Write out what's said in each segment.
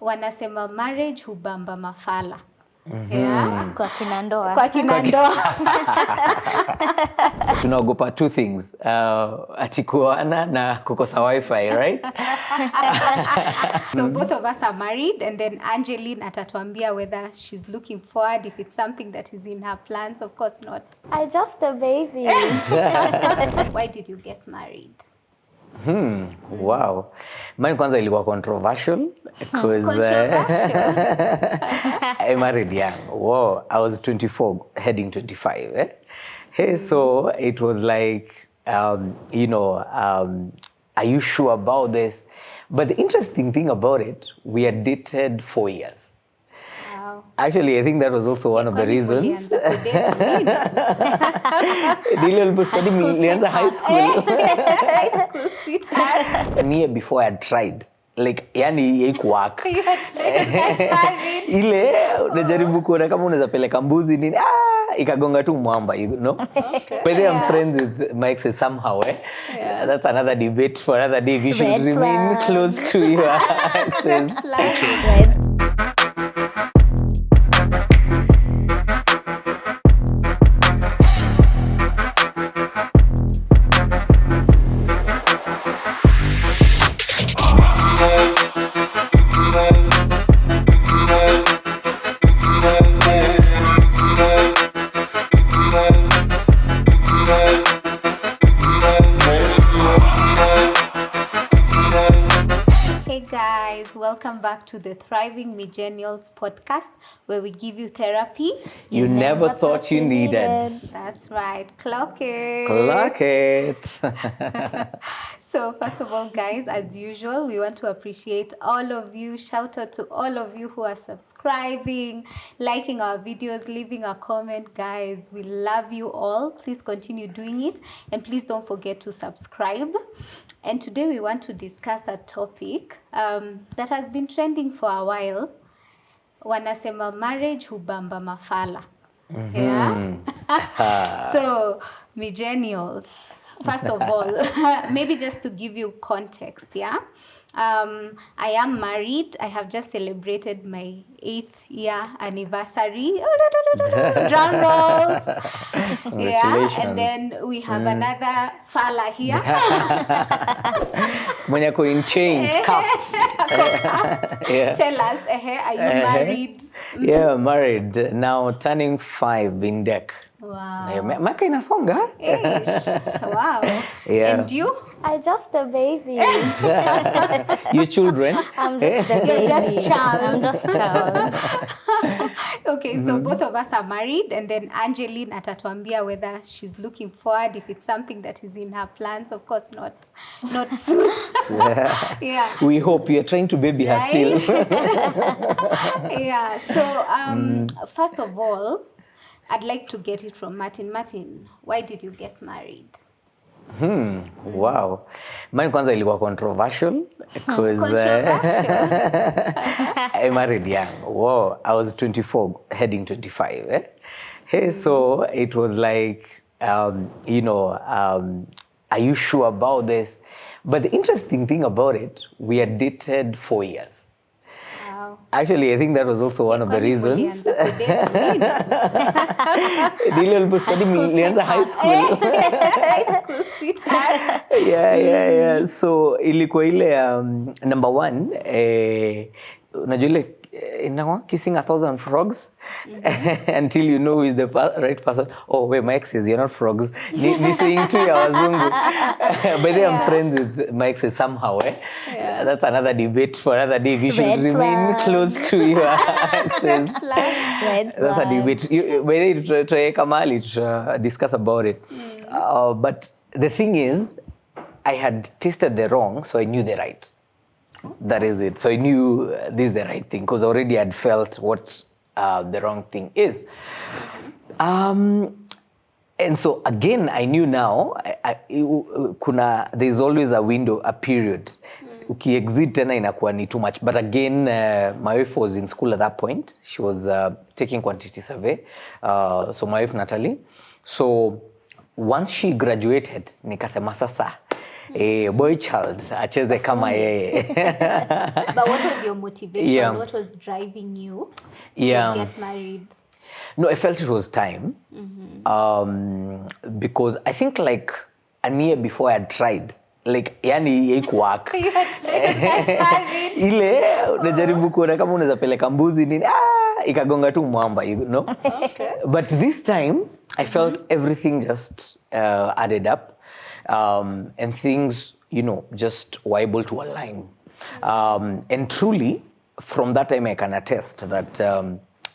wanasema marriage hubamba mafala. Yeah. Kwa kinandoa. Kwa kinandoa. Tunaogopa two things. Ati kuoana na kukosa wifi, right? So both of us are married, and then Angeline atatuambia whether she's looking forward, if it's something that is in her plans. Of course not. I just a baby. Why did you get married? Wow. Mine kwanza ilikuwa controversial because I married young. Wow, I was 24 heading 25. Hey, so it was like, are you sure about this? But the interesting thing about it, we had dated 4 years. Wow. Actually, I think that was also one of the reasons. Nilianza high school. High school sweetheart. A year before I had tried. Like, yani haikuwork. You had tried. Ile unajaribu kuona kama unaweza peleka mbuzi nini, ikagonga tu mwamba, you know. Okay. But I'm friends with my exes somehow. Yeah. That's another debate for another day. You should remain close to your exes. Welcome back to the Thriving Millennials podcast, where we give you therapy you never thought you needed. That's right. Clock it. Clock it. So first of all, guys, as usual, we want to appreciate all of you. Shout out to all of you who are subscribing, liking our videos, leaving a comment. Guys, we love you all. Please continue doing it. And please don't forget to subscribe. And today we want to discuss a topic that has been trending for a while. Wanasema marriage hubamba mafala. Yeah? So, millennials, first of all, maybe just to give you context, yeah? I am married. I have just celebrated my 8th year anniversary. Drum rolls. Congratulations. Yeah, and then we have another fella here. Mwenyako in chains, cuffed. Yeah. Tell us, are you married? Yeah, married. Now turning 5 in deck. Wow. Maka inasonga. Wow. Yeah. And you? I just a baby. Your children? I'm just a baby. You're just child. I'm just child. Okay, so both of us are married, and then Angeline atatuambia whether she's looking forward, if it's something that is in her plans. Of course not soon. Yeah. We hope you're trying to baby her still. Yeah, so first of all, I'd like to get it from Martin. Martin, why did you get married? Wow. Mine kwanza ilikuwa controversial because I married young. Wow, I was 24 heading 25. Hey, so it was like, are you sure about this? But the interesting thing about it, we had dated 4 years. Wow. Actually, I think that was also one of the reasons. Nilianza high school. High school sweetheart. Yeah. So ilikuwa ile number 1, unajua ile kissing 1,000 frogs until you know who is the right person. Oh wait, my exes, you're not frogs. Ni saying tu ya wazungu. By the way, I'm friends with my exes somehow. Yeah. That's another debate for another day. You should remain close to your exes. That's a debate. By the way, try Kamali to discuss about it. But the thing is, I had tasted the wrong, so I knew the right. That is it. So I knew this is the right thing because already I'd felt what the wrong thing is. And so again, I knew now, there's always a window, a period. Uki-exit tena inakuwa ni too much. But again, my wife was in school at that point. She was taking quantity survey. So my wife, Natalie. So once she graduated, nikasema sasa, boy child acheze kama yeye. But what was your motivation? Yeah. What was driving you Yeah. to get married? No, I felt it was time. Because I think like a year before I had tried. Like, yani haikuwork. You had tried to get married. Ile unajaribu kuona kama unaweza peleka mbuzi nini, ikagonga tu mwamba, you know. Okay. But this time I felt everything just added up, and things, you know, just were able to align. And truly, from that time I can attest that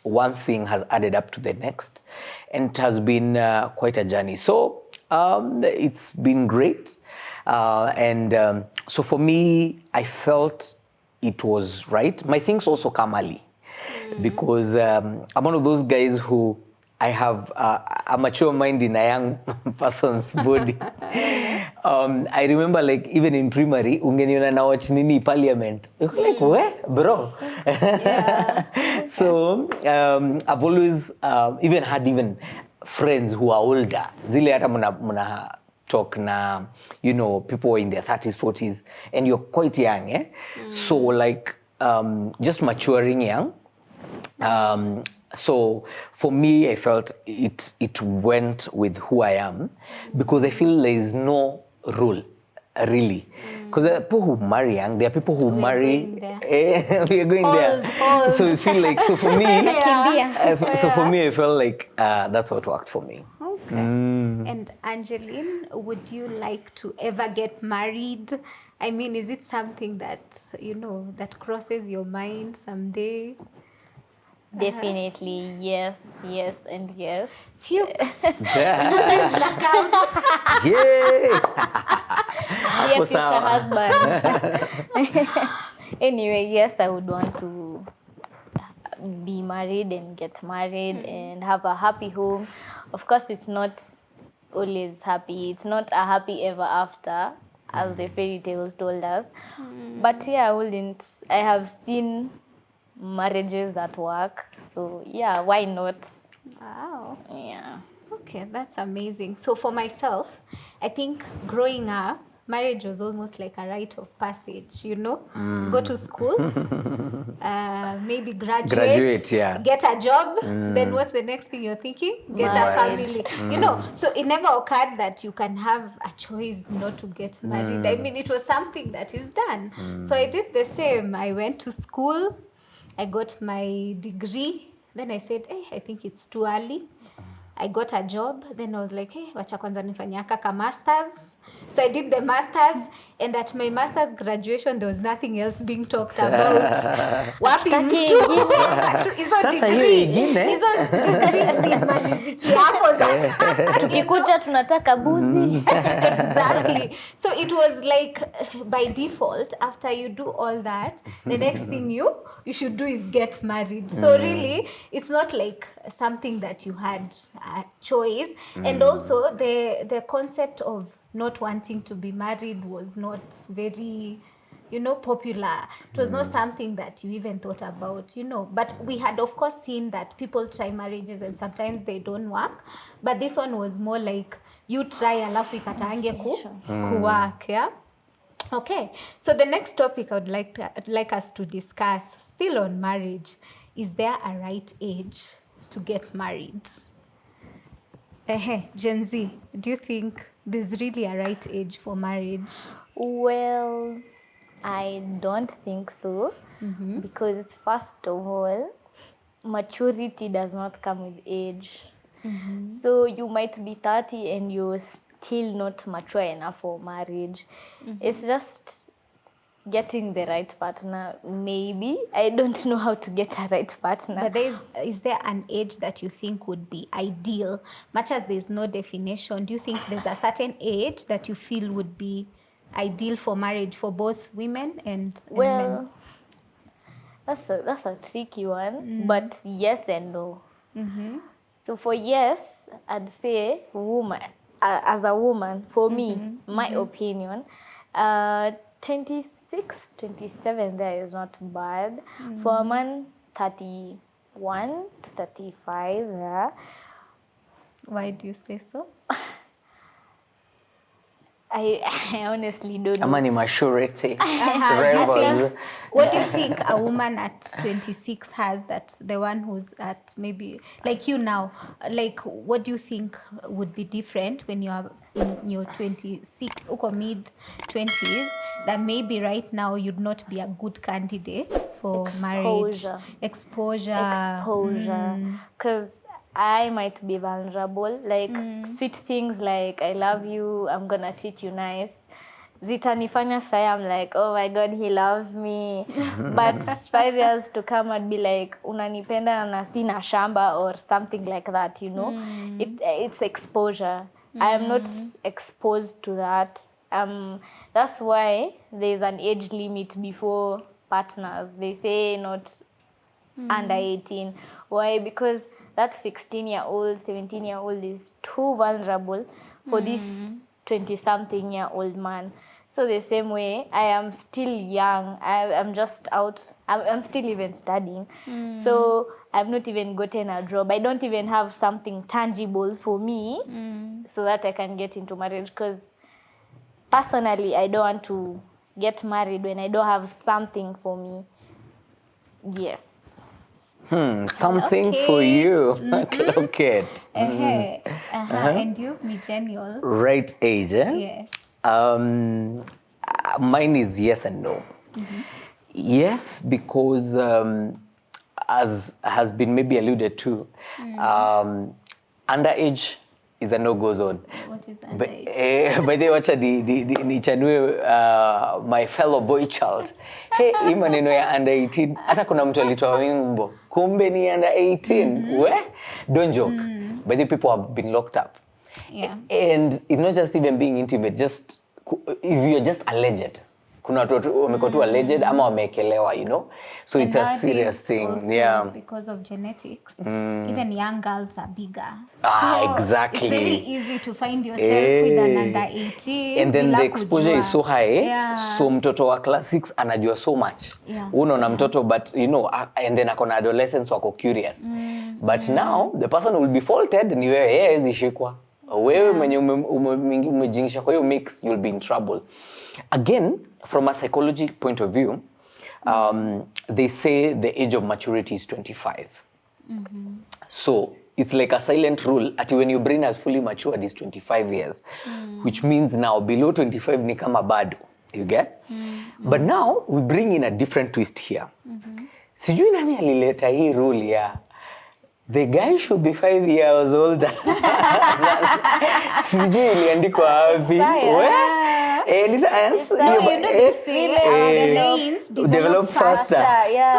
one thing has added up to the next, and it has been quite a journey. So it's been great. And so for me, I felt it was right. My things also come early because I'm one of those guys who I have a mature mind in a young person's body. I remember like even in primary, ungeniona na watch nini parliament. You're like, where? Bro. So I've always even had friends who are older. Zile hata muna talk na, you know, people in their 30s, 40s, and you're quite young, eh? So like just maturing young. So for me, I felt it went with who I am, because I feel there is no rule, really. Because there are people who marry young, there are people who marry. We are going there. Old. So I feel like, so for me, so for Yeah. me, I felt like that's what worked for me. Okay. And Angeline, would you like to ever get married? I mean, is it something that, you know, that crosses your mind someday? Definitely, yes, and yes. Phew. Yay! Dear future sawa. husband. Anyway, yes, I would want to be married and get married and have a happy home. Of course, it's not always happy. It's not a happy ever after, as the fairy tales told us. But yeah, I have seen marriages that work. So yeah, why not? Wow. Yeah. Okay, that's amazing. So for myself, I think growing up, marriage was almost like a rite of passage, you know? Go to school, maybe Graduate, yeah. get a job, then what's the next thing you're thinking? Get a Marriage. family. You know, so it never occurred that you can have a choice not to get married. I mean, it was something that is done. So I did the same. I went to school, I got my degree, then I said, hey, I think it's too early. I got a job, then I was like, hey, wacha kwanza nifanye ka masters. So I did the masters, and at my masters graduation, there was nothing else being talked about. Wapi mtu? Hizo Sasa hiyo degree. ingine. Hizo degree zimaliziki hapo sasa. Tukikuja tunataka buzi. Exactly. So it was like by default, after you do all that, the next thing you should do is get married. So really, it's not like something that you had a choice. And also the concept of not wanting to be married was not very, you know, popular. It was not something that you even thought about, you know. But we had, of course, seen that people try marriages and sometimes they don't work. But this one was more like, you try alafu ikataange kuwork, yeah? Okay, so the next topic I would like us to discuss, still on marriage, is there a right age to get married? Gen Z, do you think there's really a right age for marriage? Well, I don't think so. Because first of all, maturity does not come with age. So you might be 30 and you're still not mature enough for marriage. It's just getting the right partner. Maybe I don't know how to get a right partner. But is there an age that you think would be ideal? Much as there's no definition, do you think there's a certain age that you feel would be ideal for marriage for both women and men? Well, that's a tricky one, but yes and no. So for yes, I'd say woman. As a woman, for me, my opinion, 26, 27 there is not bad. For a man, 31 to 35, yeah. Why do you say so? I honestly don't know. Ama ni maturity. What do you think a woman at 26 has that the one who's at maybe like you now? Like, what do you think would be different when you are in your 26 or mid 20s that maybe right now you'd not be a good candidate for marriage? Exposure. Because I might be vulnerable. Like sweet things like I love you, I'm gonna treat you nice. Zitanifanya say I'm like, oh my God, he loves me. But 5 years to come, I'd be like, unanipenda na sina shamba or something like that, you know. It's exposure. I am not exposed to that. That's why there's an age limit before partners. They say not under 18. Why? Because that 16-year-old, 17-year-old is too vulnerable for this 20-something-year-old man. So the same way, I am still young. I'm just out. I'm still even studying. So I've not even gotten a job. I don't even have something tangible for me so that I can get into marriage. Because personally, I don't want to get married when I don't have something for me. Yes. Something for you. Clocket. And you, millennial. Right age, eh? Yes. Mine is yes and no. Yes, because as has been maybe alluded to, underage is a no-go zone. What is underage? By the way, wacha nichanue my fellow boy child. Hey, hii maneno ya under 18, hata kuna mtu alitoa wimbo, kumbe ni under 18. We? Don't joke. By the way, people have been locked up. Yeah. And it's not just even being intimate, just if you're just alleged. Kuna watu wamekuwa tu alleged ama wamekelewa, you know. So it's a serious thing. Yeah. Because of genetics, even young girls are bigger. So exactly. It's very easy to find yourself with an under 18. And then the exposure is so high. Yeah. So mtoto wa class 6 anajua so much. Yeah. Unaona mtoto, but you know, and then akona adolescents wako curious. But now the person will be faulted ni wewe hawezi shikwa. Wewe mwenye umejingisha kwa hiyo mix, you'll be in trouble. Again, from a psychology point of view, they say the age of maturity is 25. So it's like a silent rule that when your brain has fully matured is 25 years, which means now below 25 ni kama bado, you get? But now we bring in a different twist here. Sijui nani alileta hii rule ya the guy should be 5 years older. Sijui iliandikwa wapi. Develop faster.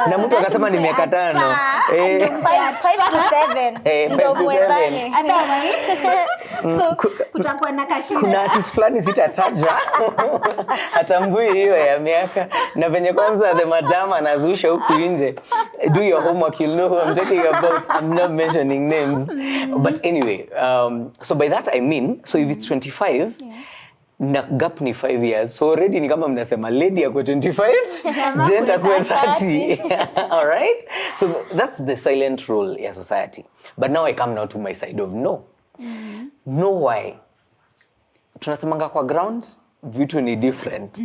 Na mtu akasema ni miaka 5 to 7. Ndio mwendane. Kutakuwa na kashida. Kuna artist fulani sitataja. Hatambui hiyo ya miaka. Na venye kwanza the madam anazusha huku nje. Do your homework, you'll know who I'm talking about. I'm not mentioning names. But anyway, so by that I mean, so if it's 25, na gap ni 5 years. So already ni kama mnasema lady yako 25, gent akwe 30. All right? So that's the silent rule ya society. But now I come now to my side of no. No why? Tunasemanga kwa ground, vitu ni different.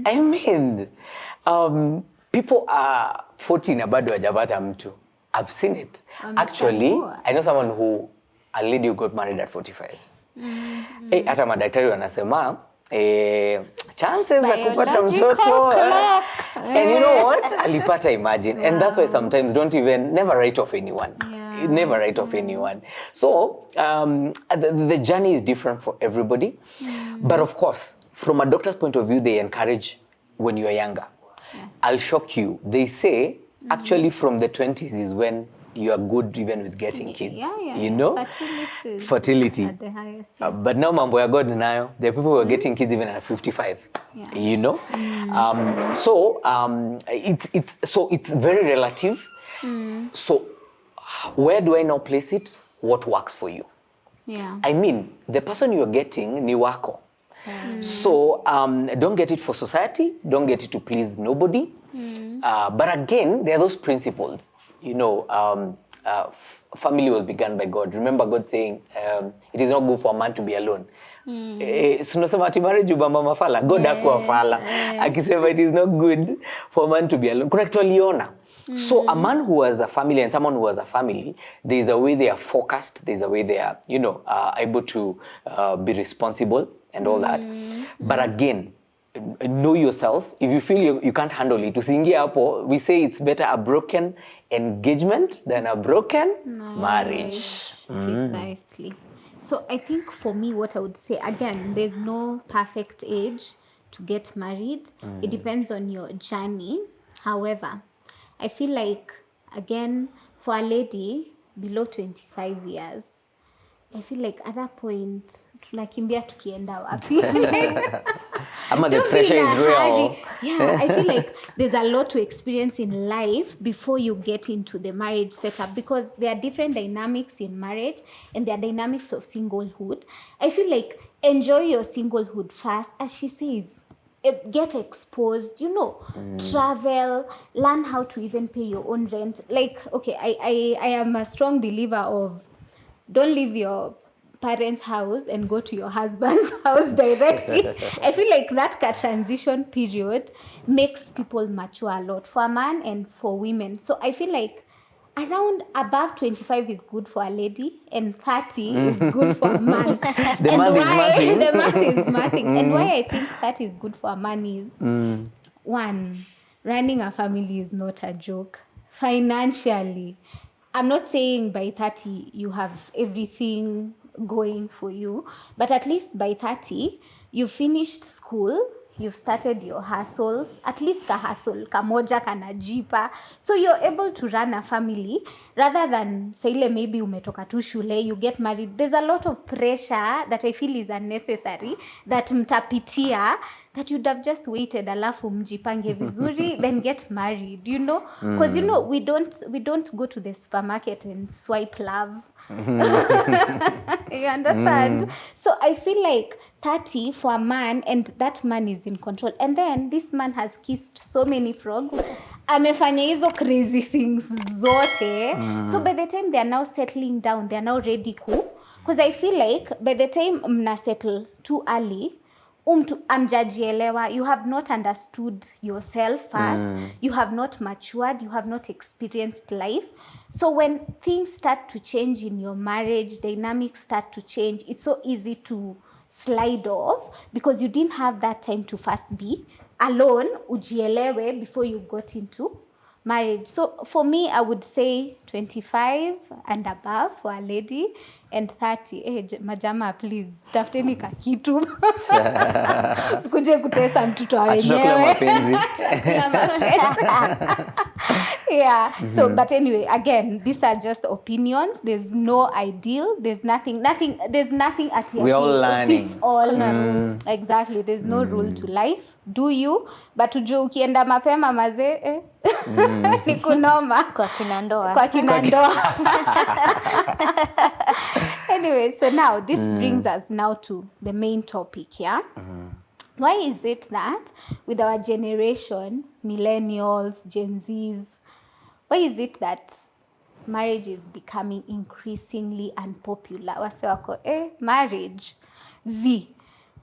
I mean, people are 40 na bado hajapata mtu. I've seen it. Actually, I know someone who, a lady who got married at 45. Hata madaktari wanasema chances za kupata mtoto. And you know what? Alipata, imagine. And that's why sometimes never write off anyone. Never write off anyone. So the journey is different for everybody. But of course, from a doctor's point of view, they encourage when you're younger. I'll shock you. They say actually from the 20s is when you are good even with getting kids. You know? Fertility. At the highest. But now mambo ya God nayo, there are people who are getting kids even at 55. You know? So it's very relative. So where do I now place it? What works for you? I mean, the person you're getting ni wako. So don't get it for society, don't get it to please nobody. But again, there are those principles. You know, family was begun by God. Remember God saying, it is not good for a man to be alone. Sunasema ati marriage Hubamba Mafala. God hakuwa fala. Akisema it is not good for a man to be alone. Kuna kitu aliona. So a man who has a family and someone who has a family, there is a way they are focused, there is a way they are, able to be responsible and all that. But again, know yourself. If you feel you can't handle it, usiingie hapo. We say it's better a broken engagement than a broken marriage. Precisely. So I think for me, what I would say, again, there's no perfect age to get married. It depends on your journey. However, I feel like, again, for a lady below 25 years, I feel like at that point, tunakimbia tukienda wapi. The pressure is real. Yeah, I feel like there's a lot to experience in life before you get into the marriage setup, because there are different dynamics in marriage and there are dynamics of singlehood. I feel like enjoy your singlehood first, as she says. Get exposed, travel, learn how to even pay your own rent. Like, okay, I am a strong believer of don't leave your parents' house and go to your husband's house directly. I feel like that transition period makes people mature a lot for a man and for women. So I feel like around above 25 is good for a lady and 30 is good for a man. The math is mathing. And why I think that is good for a man is, one, running a family is not a joke. Financially, I'm not saying by 30 you have everything going for you, but at least by 30, you've finished school, you've started your hustles, at least ka hustle, kamoja kanajipa. So you're able to run a family rather than say maybe umetoka tu shule, you get married. There's a lot of pressure that I feel is unnecessary that mtapitia that you'd have just waited alafu mjipange vizuri then get married, because we don't go to the supermarket and swipe love. You understand? So I feel like 30 for a man, and that man is in control, and then this man has kissed so many frogs, amefanya hizo crazy things zote. So by the time they are now settling down, they are now ready because I feel like by the time mna settle too early, amjajielewa, you have not understood yourself first, you have not matured, you have not experienced life. So when things start to change in your marriage, dynamics start to change, it's so easy to slide off because you didn't have that time to first be alone, ujielewe, before you got into marriage. So for me, I would say 25 and above for a lady, and 30. Majama, please, tafuteni kakitu. Sikuje kutesa mtoto wa wenyewe. Yeah. So, but anyway, again, these are just opinions. There's no ideal. There's nothing at we're all learning. Fits all. Exactly. There's no rule to life. Do you? But ujue ukienda mapema maze, ni kunoma. Kwa kinandoa. Anyway, so now this brings us now to the main topic, yeah? Why is it that with our generation, millennials, Gen Zs, why is it that marriage is becoming increasingly unpopular? Wase wako, marriage.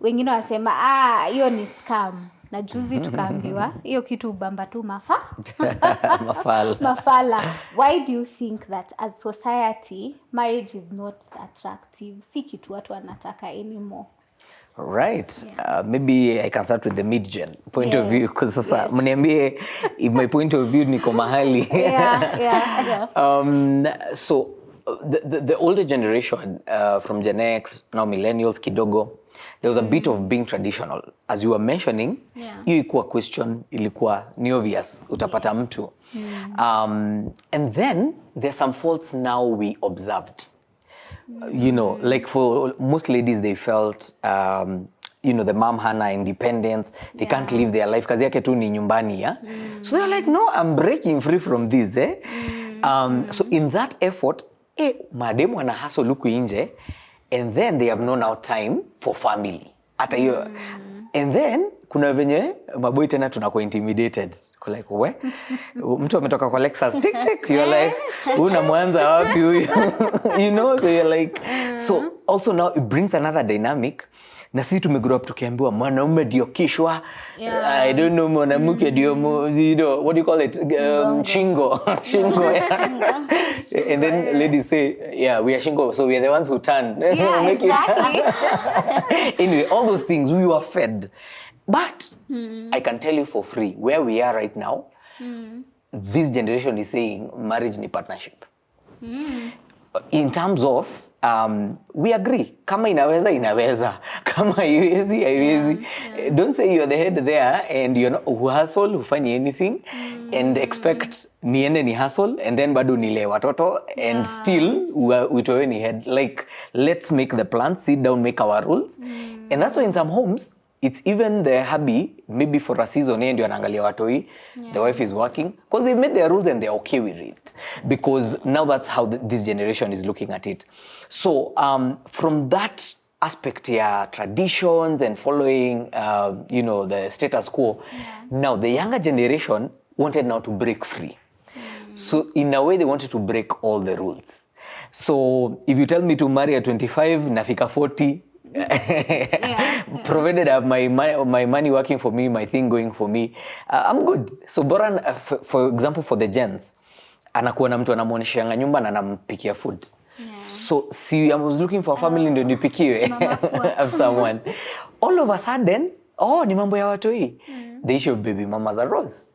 Wengine wasema, hiyo ni scam. Na juzi tukaambiwa, hiyo kitu Hubamba tu Mafala. Why do you think that as society, marriage is not attractive? Si kitu watu wanataka anymore. Right. Yeah. Maybe I can start with the mid-gen point of view, because sasa mniambie if my point of view niko mahali. Yeah. So the older generation, from Gen X, now millennials kidogo, there was a bit of being traditional. As you were mentioning, hiyo ikuwa question, ilikuwa ni obvious, utapata mtu. And then there's some faults now we observed. Like for most ladies, they felt, the mom hana independence. They can't live their life. Kazi yake tu ni nyumbani, yeah? So they're like, no, I'm breaking free from this, eh? So in that effort, mademu wana hustle luku inje, and then they have no now time for family. And then kuna venye maboy tena tunakuwa intimidated. Like, we? Mtu ametoka kwa Lexus, tick tick, you're like, unamwanza wapi huyu? You know, so you're like, so also now it brings another dynamic. Na sisi tumegrow up tukiambiwa mwanaume ndio kishwa. I don't know, mwanamke ndio, you know, what do you call it? Shingo. Shingo. And then ladies say, yeah, we are shingo, so we are the ones who turn. Yeah, Make exactly. Anyway, all those things we were fed. But I can tell you for free, where we are right now, this generation is saying marriage ni partnership. In terms of, we agree. Kama inaweza, inaweza. Kama haiwezi, haiwezi. Don't say you're the head there and you're not who hustle, hufanye anything and expect niende ni hustle and then bado nile watoto and still uitowe ni head. Like, let's make the plan, sit down, make our rules. And that's why in some homes, it's even the hubby, maybe for a season, ndio anaangalia watoi, the wife is working, because they've made their rules and they're okay with it. Because now that's how this generation is looking at it. So from that aspect, yeah, traditions and following, you know, the status quo, now the younger generation wanted now to break free. So in a way, they wanted to break all the rules. So if you tell me to marry at 25, nafika 40, provided I have my money working for me, my thing going for me, I'm good. So bora, for example, for the gents, anakuwa na mtu anamuonyesha nyumba na anampikia food. So see, I was looking for a family ndio nipikiwe of someone. All of a sudden, ni mambo ya watoi. The issue of baby mamas arose.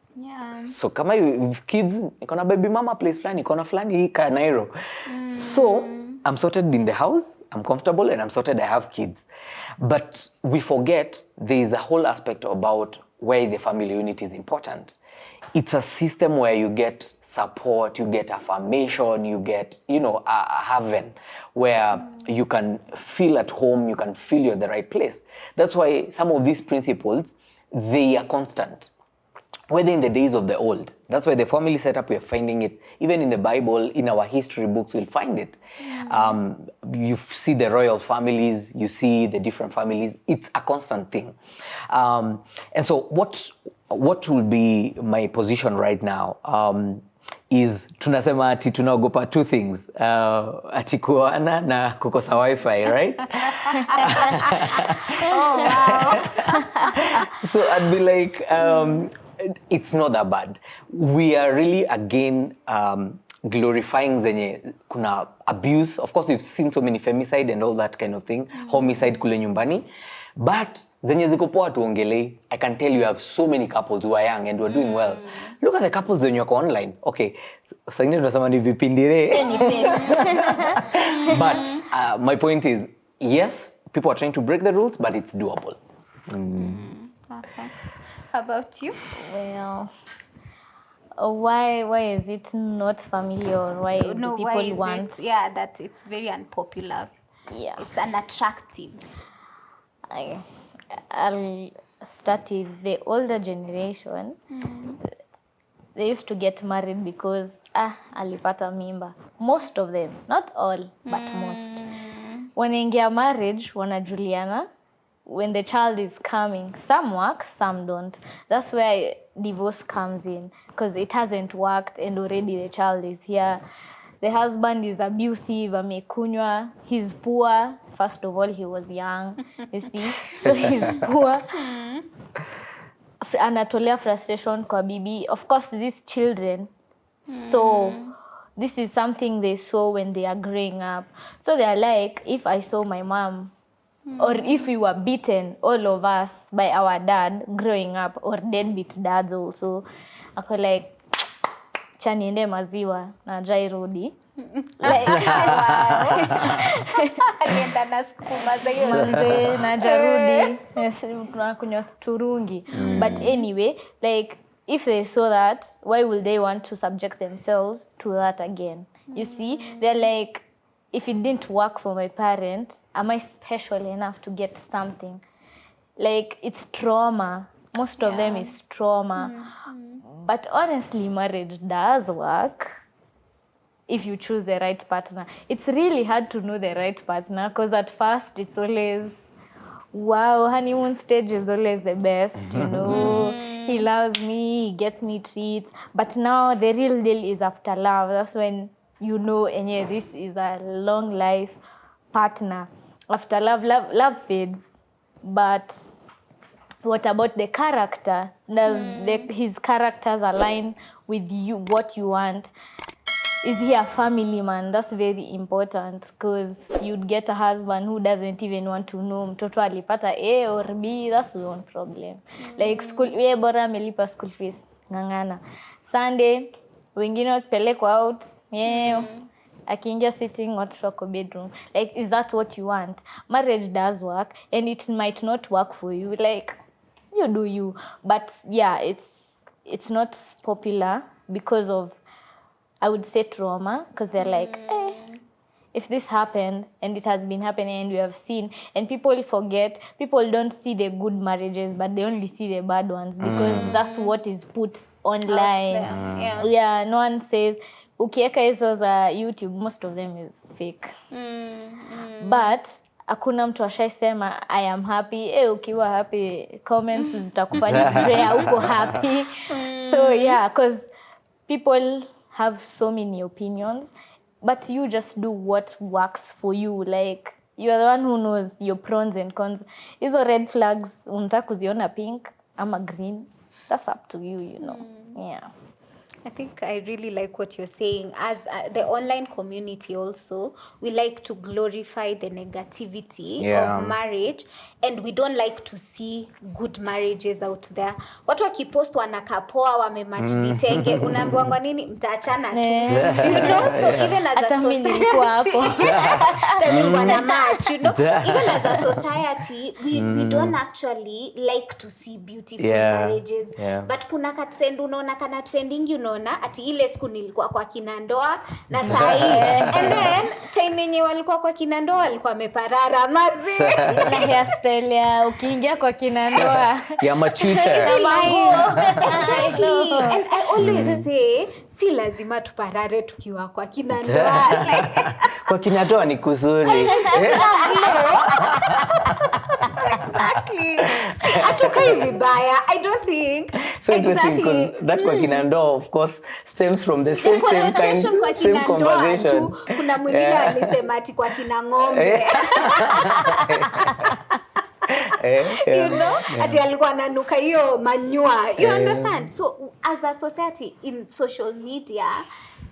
So kama you kids, niko na baby mama place flani, niko na flani hii ka Nairo. So I'm sorted in the house, I'm comfortable, and I'm sorted, I have kids. But we forget there is a whole aspect about why the family unit is important. It's a system where you get support, you get affirmation, you get, you know, a haven where you can feel at home, you can feel you're at the right place. That's why some of these principles, they are constant. Whether in the days of the old. That's why the family setup, we are finding it. Even in the Bible, in our history books, we'll find it. You see the royal families, you see the different families. It's a constant thing. And so what will be my position right now is tunasema ati tunaogopa two things. Ati kuoana na kukosa wifi, right? Oh, wow. So I'd be like, it's not that bad. We are really again glorifying zenye kuna abuse. Of course, we've seen so many femicide and all that kind of thing. Homicide kule nyumbani. But zenye ziko poa tuongelei. I can tell you have so many couples who are young and who are doing well. Look at the couples zenye wako online. Okay, sasa tunasema ni vipindire. But my point is, yes, people are trying to break the rules, but it's doable. Okay. How about you? Well, why is it not familiar? Why do people why is want? it? That it's very unpopular. Yeah. It's unattractive. I'll start with the older generation. They used to get married because alipata mimba. Most of them, not all, but most. Wanaingia marriage, wanajuliana. When the child is coming, some work, some don't. That's where divorce comes in, because it hasn't worked and already the child is here. The husband is abusive, amekunywa, he's poor. First of all, he was young, you see. So he's poor. Anatolea frustration kwa bibi. Of course, these children, so this is something they saw when they are growing up. So they are like, if I saw my mom, or if we were beaten, all of us, by our dad growing up, or deadbeat dads also, ako like, cha niende maziwa na dry rudi. Like, Alienda na sukuma za hiyo. manze na jarudi, kunywa turungi. But anyway, like, if they saw that, why will they want to subject themselves to that again? You see, they're like, if it didn't work for my parent, am I special enough to get something? Like, it's trauma. Most of them is trauma. But honestly, marriage does work if you choose the right partner. It's really hard to know the right partner, because at first it's always wow, honeymoon stage is always the best, you know. He loves me, he gets me treats. But now the real deal is after love. That's when you know, and yeah, this is a long life partner. After love fades. But what about the character? Does his characters align with you, what you want? Is he a family man? That's very important, because you'd get a husband who doesn't even want to know mtoto alipata A or B. That's the one problem. Like school, we bora amelipa school fees, ngangana. Sunday, wengine wakipelekwa out, akiingia sitting watu wako bedroom. Like, is that what you want? Marriage does work, and it might not work for you. Like, you do you. But yeah, it's not popular because of, I would say, trauma, because they're like, if this happened, and it has been happening, and we have seen, and people forget, people don't see the good marriages, but they only see the bad ones, because that's what is put online. Yeah, no one says, ukieka hizo za YouTube, most of them is fake. But hakuna mtu ashaisema I am happy. Ukiwa happy, comments zitakufanya kujua uko happy. So yeah, because people have so many opinions, but you just do what works for you. Like, you are the one who knows your pros and cons. Hizo red flags unataka kuziona pink ama green, that's up to you, you know. Yeah, I think I really like what you're saying. As the online community also, we like to glorify the negativity of marriage, and we don't like to see good marriages out there. Watu wakipost wanakapoa wamematch vitenge, unaambiwa nini mtaachana tu. You know, so even as a society, wana match, you know, even as a society, we don't actually like to see beautiful marriages. But kuna ka trend unaona kana trending, you know, na ati ile siku nilikuwa kwa kinandoa na sahi and then time yenye walikuwa kwa kinandoa walikuwa wameparara mazi na hairstyle ya ukiingia kwa kinandoa ya machucha. Exactly. And I always say si lazima tuparare tukiwa kwa kinandoa. Kwa kinandoa ni kuzuri. Exactly. Atukai vibaya. I don't think. So interesting, because that kwa kinandoa, of course, stems from the same kind, same conversation. Kuna mwingine alisema ati kwa kina ng'ombe. You know, ati alikuwa ananuka hiyo manure. You understand? So as a society in social media,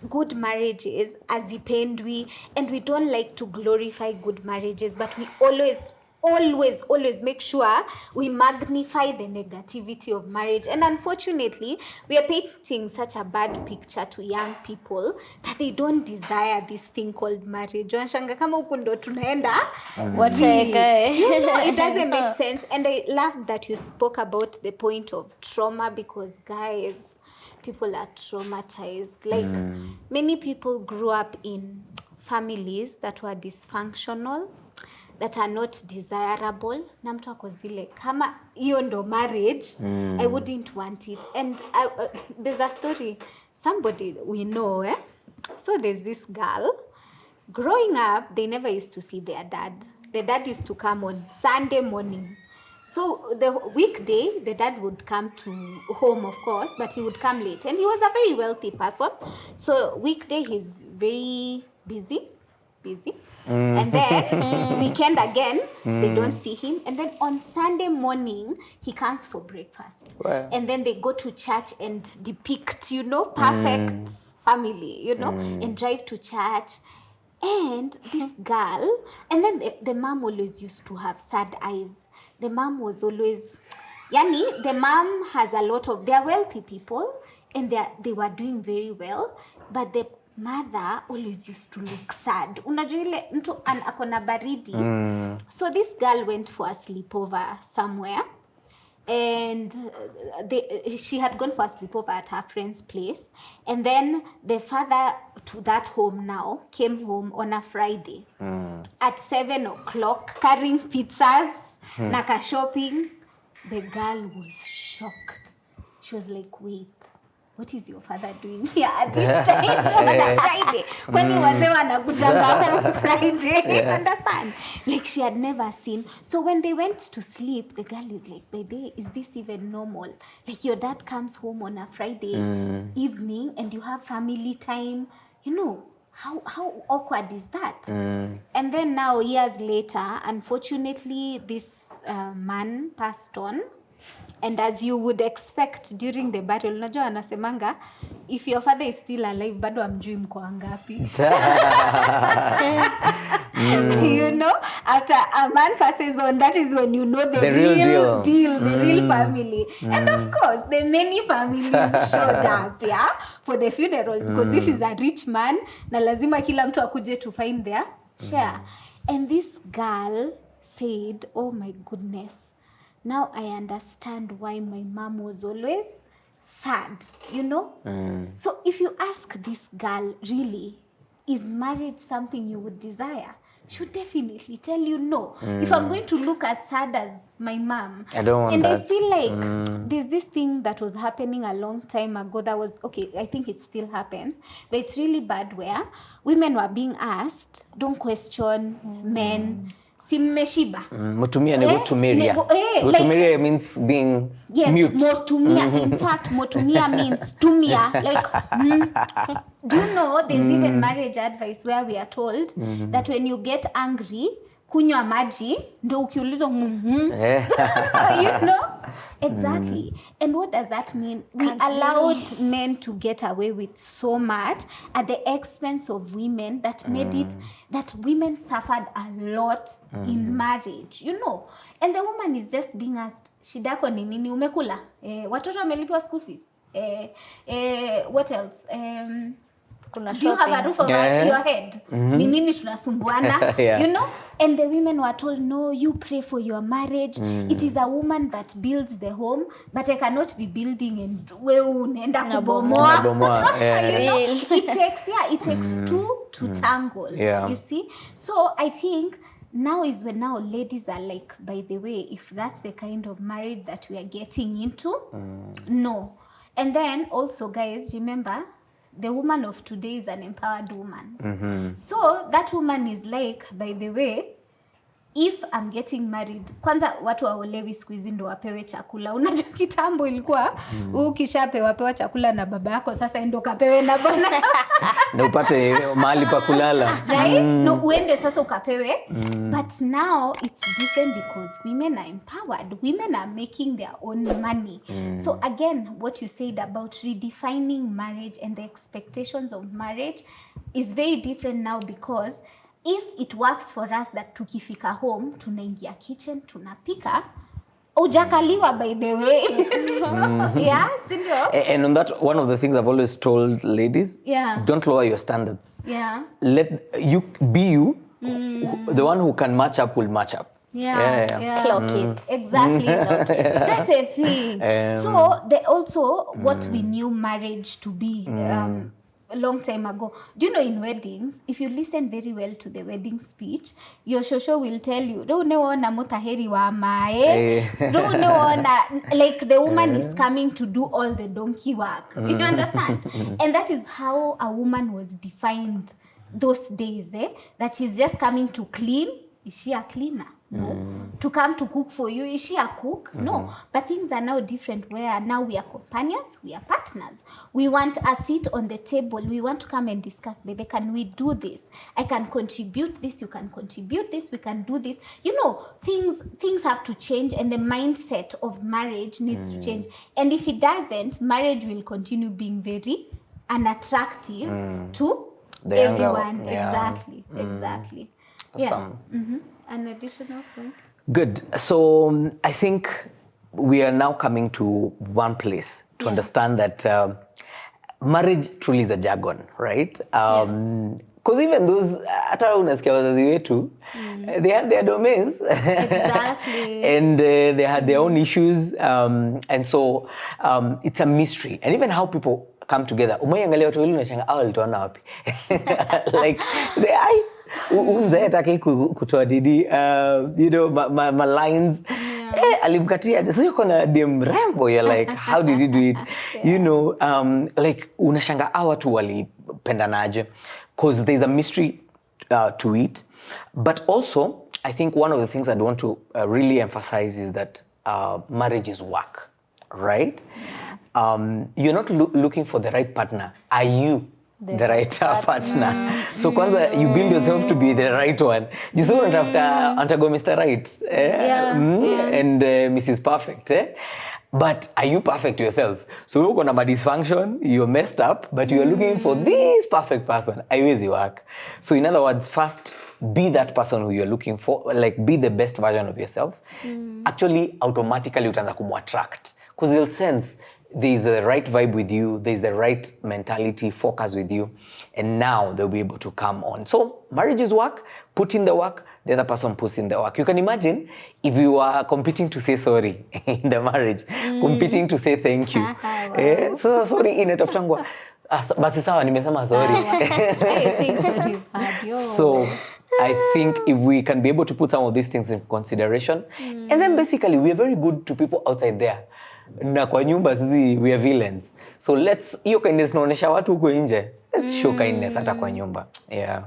good marriages azipendwi, and we don't like to glorify good marriages, but we always make sure we magnify the negativity of marriage. And unfortunately, we are painting such a bad picture to young people that they don't desire this thing called marriage. Wanashanga kama huko ndo tunaenda. You know, it doesn't make sense. And I love that you spoke about the point of trauma, because guys, people are traumatized. Like, many people grew up in families that were dysfunctional, that are not desirable. Na mtu ako zile kama hiyo ndo marriage, I wouldn't want it. And there's a story, somebody we know, so there's this girl, growing up, they never used to see their dad. The dad used to come on Sunday morning. So the weekday, the dad would come to home, of course, but he would come late. And he was a very wealthy person. So weekday, he's very busy. And then weekend again, they don't see him. And then on Sunday morning, he comes for breakfast. Wow. And then they go to church and depict, you know, perfect family, you know, and drive to church. And this girl, and then the mom always used to have sad eyes. The mom was always, the mom has a lot of, they're wealthy people, and they were doing very well, but the mother always used to look sad. Unajua ile mtu akona baridi. So this girl went for a sleepover somewhere, and she had gone for a sleepover at her friend's place, and then the father to that home now came home on a Friday at 7 o'clock carrying pizzas, naka shopping. The girl was shocked. She was like, wait, what is your father doing here at this time on a Friday? Kwani wazee wanakujanga hapo Friday? Understand? Like she had never seen. So when they went to sleep, the girl is like, by the way, is this even normal? Like your dad comes home on a Friday evening and you have family time, you know. How awkward is that? And then now years later, unfortunately, this man passed on. And as you would expect during the battle, unajua anasemanga, if your father is still alive, bado amjui mko wangapi. You know, after a man passes on, that is when you know the real deal, the real family. And of course, the many families showed up, yeah, for the funeral, because this is a rich man, na lazima kila mtu akuje to find their share. And this girl said, oh my goodness, now I understand why my mom was always sad, you know? So if you ask this girl, really, is marriage something you would desire? She would definitely tell you no. If I'm going to look as sad as my mom, I don't want and that. I feel like there's this thing that was happening a long time ago that was, okay, I think it still happens, but it's really bad where women were being asked, don't question men, Simeshiba. Motumia negotumeria. Gotumeria means being mute. Motumia. In fact, motumia means tumia. Like, do you know there's even marriage advice where we are told that when you get angry, kunywa maji, ndo ukiulizwa you know? Exactly. And what does that mean? We allowed men to get away with so much at the expense of women that made it that women suffered a lot in marriage, you know. And the woman is just being asked, shida yako ni nini, umekula? Watoto wamelipwa school fees? What else? Do you have a roof over your head? Ni nini tunasumbuana? You know? And the women were told, no, you pray for your marriage. It is a woman that builds the home, but I cannot be building and we unaenda kubomoa. You know? It takes two to tangle. You see? So I think now is when now ladies are like, by the way, if that's the kind of marriage that we are getting into, no. And then also, guys, remember, the woman of today is an empowered woman. So that woman is like, by the way, if I'm getting married, kwanza watu waolewi siku hizi ndo wapewe chakula. Unajua kitambo ilikuwa ukishapewa pewa chakula na baba yako, sasa ndo kapewe na bwana. Na upate mahali pa kulala. Right? No, uende sasa ukapewe. But now it's different because women are empowered. Women are making their own money. So again, what you said about redefining marriage and the expectations of marriage is very different now, because if it works for us that tukifika home, tunaingia kitchen, tunapika, ujakaliwa by the way. Yeah, sindio? And on that, one of the things I've always told ladies, don't lower your standards. Let you be you. The one who can match up will match up. Clock it. Exactly. That's a thing. So they also what we knew marriage to be a long time ago. Do you know in weddings, if you listen very well to the wedding speech, your shosho will tell you, mutaheri wa mae. Like the woman is coming to do all the donkey work. You understand? And that is how a woman was defined those days, that she's just coming to clean. Is she a cleaner? No. To come to cook for you, is she a cook? No. But things are now different, where now we are companions, we are partners. We want a seat on the table. We want to come and discuss, baby, can we do this? I can contribute this, you can contribute this, we can do this. You know, things have to change, and the mindset of marriage needs to change. And if it doesn't, marriage will continue being very unattractive to everyone. Exactly. Awesome. An additional point. Good. So I think we are now coming to one place to understand that marriage truly is a jargon, right? Because even those, hata unasikia wazazi wetu, they had their domains. Exactly. And they had their own issues. And so it's a mystery. And even how people come together. Umeangalia watu wawili unashanga walitoana wapi? Like, mzee ataki kutoa didi, you know, my lines. alimkatia sasa yuko na dem rembo, you're like how did he do it? You know, like unashanga hawa watu walipendanaje, because there's a mystery to it. But also I think one of the things I'd want to really emphasize is that marriage is work, right? You're not looking for the right partner. Are you the right partner? So kwanza you build yourself to be the right one. You so don't have to go Mr. Right and Mrs. Perfect. But are you perfect yourself? So you're gonna have a dysfunction, you're messed up, but you're looking for this perfect person. Haiwezi work. So in other words, first be that person who you're looking for, like be the best version of yourself. Actually, automatically utaanza kumu-attract, because they'll sense there's the right vibe with you, there's the right mentality, focus with you, and now they'll be able to come on. So marriage is work, put in the work, the other person puts in the work. You can imagine if you are competing to say sorry in the marriage, competing to say thank you. Wow. So sorry inatafutangwa, basi sawa nimesema sorry. So I think if we can be able to put some of these things in consideration, and then basically we are very good to people outside there. Na kwa nyumba sisi we are villains. So hiyo kindness naonesha watu huko nje. Let's show kindness hata kwa nyumba. Yeah.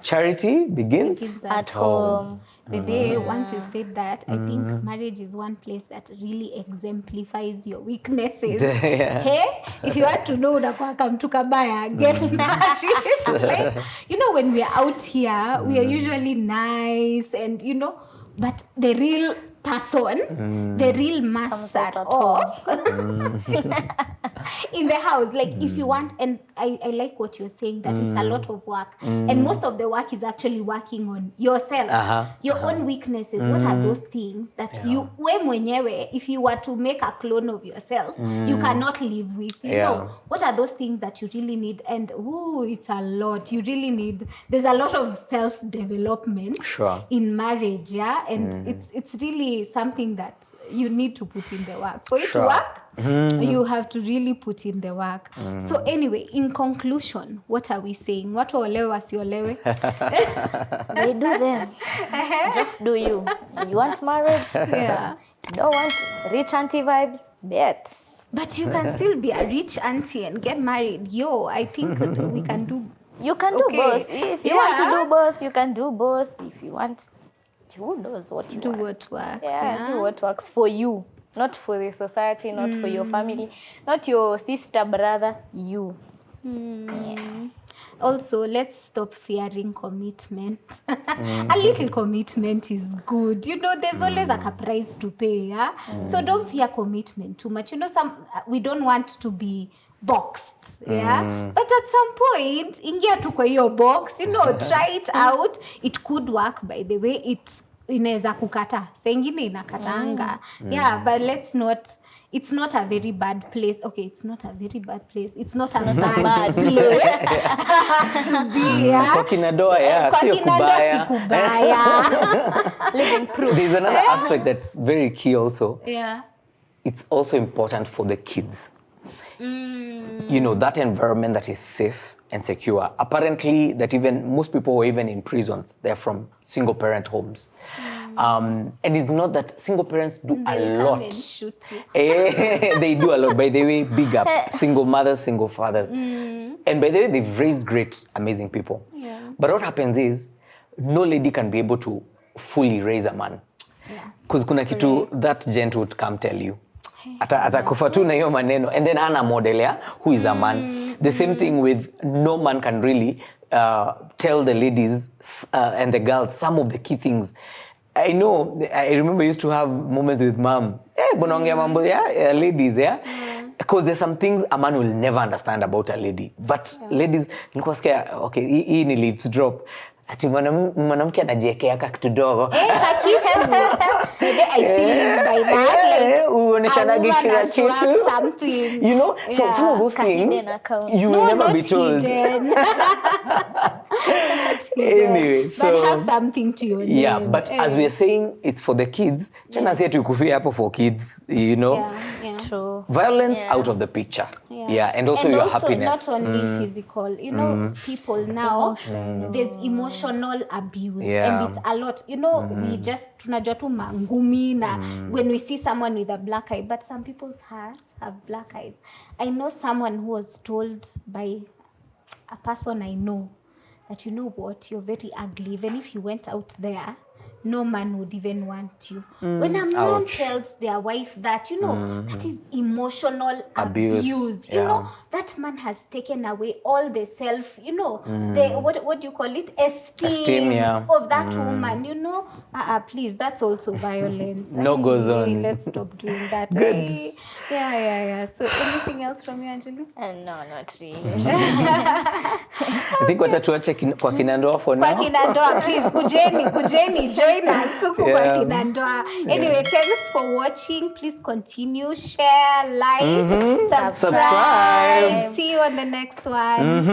Charity begins at home. The day once you've said that, I think marriage is one place that really exemplifies your weaknesses. Hey, if you want to know unakuwa kamtu kabaya, get married. Like, you know, when we are out here, we are usually nice and you know, but the real person, the real master of in the house, like if you want, and I like what you're saying, that it's a lot of work, and most of the work is actually working on yourself, your own weaknesses. What are those things that you we mwenyewe, if you were to make a clone of yourself, you cannot live with, you know, what are those things that you really need? And it's a lot you really need. There's a lot of self-development in marriage, and it's really something that you need to put in the work. For it to work, you have to really put in the work. So anyway, in conclusion, what are we saying? Watu olewe wasiolewe? They do them. Just do you. You want marriage? Yeah. You don't want rich auntie vibes? Bet. But you can still be a rich auntie and get married. I think we can do. You can do both. If you want to do both, you can do both. If you want, who knows what you do want. what works. Do what works for you, not for the society, not for your family, not your sister, brother, you. Also, let's stop fearing commitment. A little commitment is good. You know, there's always like a price to pay. So don't fear commitment too much. You know, we don't want to be boxed. But at some point, ingia tu kwa hiyo box, you know, try it out. It could work, by the way. Inaweza kukata. Sengine inakatanga. But let's not. It's not a very bad place. Okay, it's not a very bad place. It's not a bad place to be. Kwa kinadoa, sio kubaya. Living proof. There's another aspect that's very key also. It's also important for the kids. You know, that environment that is safe and secure. Apparently, that even most people who are even in prisons, they're from single parent homes. And it's not that single parents do a lot. They do a lot. By the way, big up. Single mothers, single fathers. And by the way, they've raised great, amazing people. But what happens is, no lady can be able to fully raise a man. Because kuna kitu that gent would come tell you. Atakufa tu na hiyo maneno, and then hana model who is a man. The same thing with no man can really tell the ladies and the girls some of the key things. I remember I used to have moments with mom. Bonaongea mambo ladies, because there's some things a man will never understand about a lady. But ladies, nilikuwa sikia, okay, hii ni lips drop. Ati mwanamke anajiekea kitu dogo. Uoneshanagi kila kitu. You know, so some of those things you will never be told. Anyway, so but have something to your name. But as we are saying, it's for the kids. Tena si ati ukufia hapo for kids, you know. True. Violence out of the picture. Yeah, and also your happiness. Not only physical, you know, people now, there's emotional abuse. Yeah. And it's a lot. You know, we just, tunajua tu mangumi na when we see someone with a black eye, but some people's hearts have black eyes. I know someone who was told by a person I know that, you know what, you're very ugly. Even if you went out there, no man would even want you. When a man tells their wife that, you know, that is emotional abuse. You know, that man has taken away all the self, you know, the what do you call it? Esteem of that woman, you know. Please, that's also violence. No goes on. Let's stop doing that. Good. Yeah. So anything else from you, Angeli? No, not really. I think wacha tuache kwa kinandoa for now. Kwa kinandoa, please, kujeni, join us. Kwa kinandoa. Anyway, thanks for watching. Please continue, share, like, subscribe. See you on the next one.